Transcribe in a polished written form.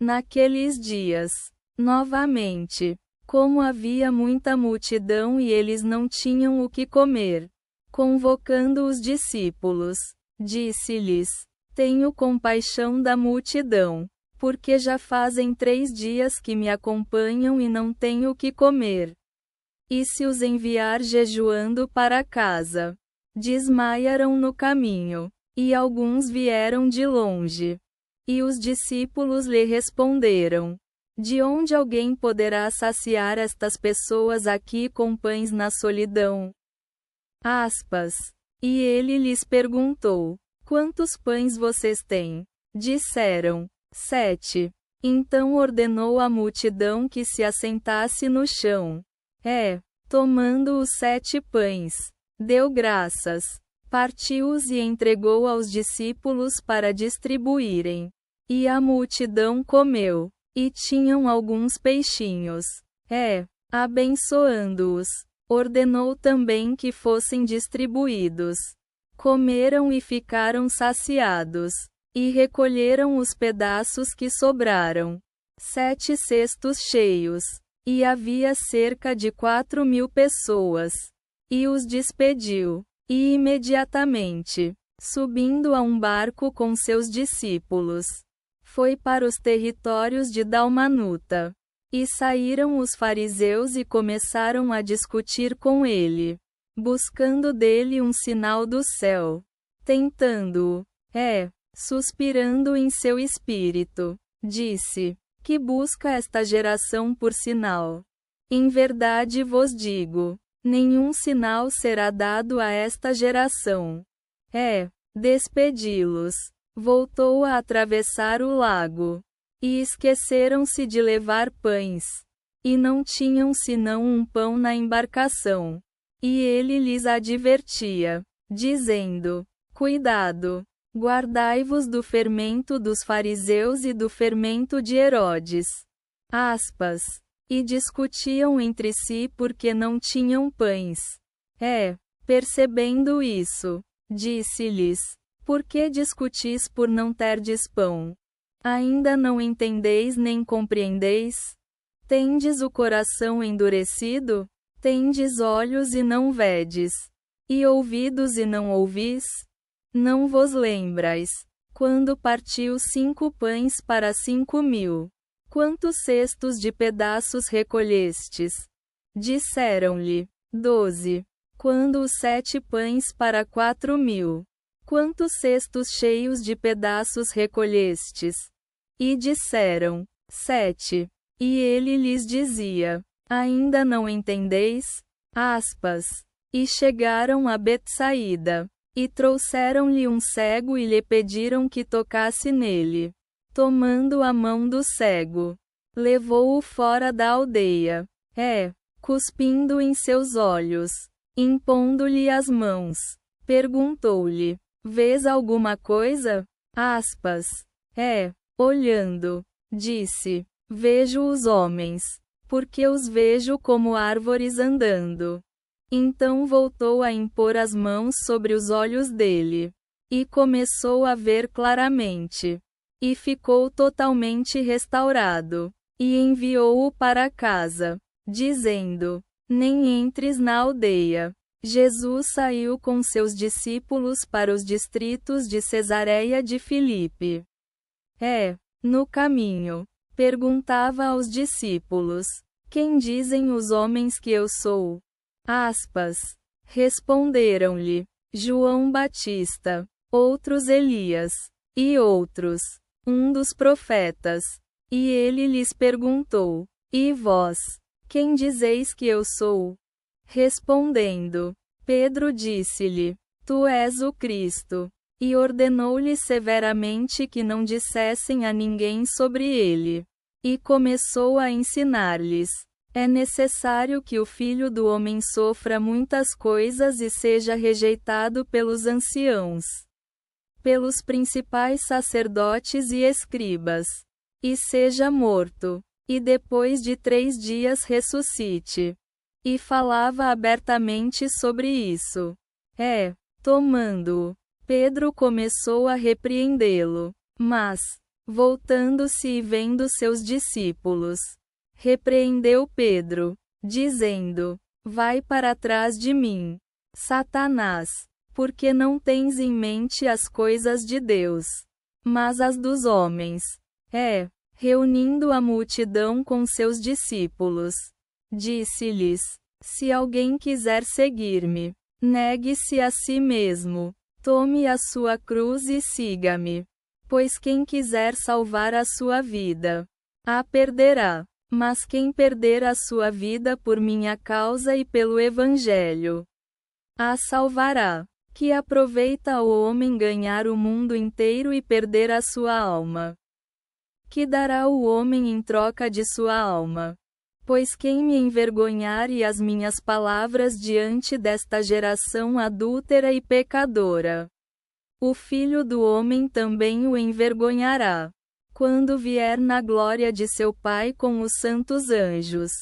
Naqueles dias, novamente, como havia muita multidão e eles não tinham o que comer, convocando os discípulos, disse-lhes: Tenho compaixão da multidão, porque já fazem 3 dias que me acompanham e não tenho o que comer. E se os enviar jejuando para casa? Desmaiaram no caminho, e alguns vieram de longe. E os discípulos lhe responderam: De onde alguém poderá saciar estas pessoas aqui com pães na solidão? Aspas. E ele lhes perguntou: Quantos pães vocês têm? Disseram: 7. Então ordenou à multidão que se assentasse no chão. Tomando os 7 pães, deu graças, partiu-os e entregou aos discípulos para distribuírem. E a multidão comeu, e tinham alguns peixinhos. Abençoando-os, ordenou também que fossem distribuídos. Comeram e ficaram saciados, e recolheram os pedaços que sobraram. 7 cestos cheios. E havia cerca de 4.000 pessoas. E os despediu. E imediatamente, subindo a um barco com seus discípulos, foi para os territórios de Dalmanuta. E saíram os fariseus e começaram a discutir com ele, buscando dele um sinal do céu. Tentando-o. Suspirando em seu espírito, disse: Que busca esta geração por sinal? Em verdade vos digo, nenhum sinal será dado a esta geração. Despedi-los. Voltou a atravessar o lago. E esqueceram-se de levar pães. E não tinham senão um pão na embarcação. E ele lhes advertia, dizendo: Cuidado! Guardai-vos do fermento dos fariseus e do fermento de Herodes. Aspas. E discutiam entre si porque não tinham pães. Percebendo isso, disse-lhes: Por que discutis por não terdes pão? Ainda não entendeis nem compreendeis? Tendes o coração endurecido? Tendes olhos e não vedes? E ouvidos e não ouvis? Não vos lembrais, quando partiu 5 pães para 5.000? Quantos cestos de pedaços recolhestes? Disseram-lhe: 12. Quando os 7 pães para 4.000? Quantos cestos cheios de pedaços recolhestes? E disseram: 7. E ele lhes dizia: Ainda não entendeis? Aspas. E chegaram a Betsaída. E trouxeram-lhe um cego e lhe pediram que tocasse nele. Tomando a mão do cego, levou-o fora da aldeia. Cuspindo em seus olhos, impondo-lhe as mãos, perguntou-lhe: Vês alguma coisa? Aspas. Olhando, disse: Vejo os homens, porque os vejo como árvores andando. Então voltou a impor as mãos sobre os olhos dele. E começou a ver claramente. E ficou totalmente restaurado. E enviou-o para casa, dizendo: Nem entres na aldeia. Jesus saiu com seus discípulos para os distritos de Cesareia de Filipe. No caminho, perguntava aos discípulos: Quem dizem os homens que eu sou? Aspas. Responderam-lhe: João Batista, outros Elias, e outros, um dos profetas. E ele lhes perguntou: E vós, quem dizeis que eu sou? Respondendo, Pedro disse-lhe: Tu és o Cristo. E ordenou-lhe severamente que não dissessem a ninguém sobre ele. E começou a ensinar-lhes: É necessário que o Filho do Homem sofra muitas coisas e seja rejeitado pelos anciãos, pelos principais sacerdotes e escribas, e seja morto, e depois de 3 dias ressuscite. E falava abertamente sobre isso. Tomando-o, Pedro começou a repreendê-lo. Mas, Voltando-se e vendo seus discípulos, repreendeu Pedro, dizendo: Vai para trás de mim, Satanás, porque não tens em mente as coisas de Deus, mas as dos homens. Reunindo a multidão com seus discípulos, disse-lhes: Se alguém quiser seguir-me, negue-se a si mesmo, tome a sua cruz e siga-me. Pois quem quiser salvar a sua vida, a perderá. Mas quem perder a sua vida por minha causa e pelo Evangelho, a salvará. Que aproveita ao homem ganhar o mundo inteiro e perder a sua alma? Que dará o homem em troca de sua alma? Pois quem me envergonhar e as minhas palavras diante desta geração adúltera e pecadora, o Filho do Homem também o envergonhará, quando vier na glória de seu Pai com os santos anjos.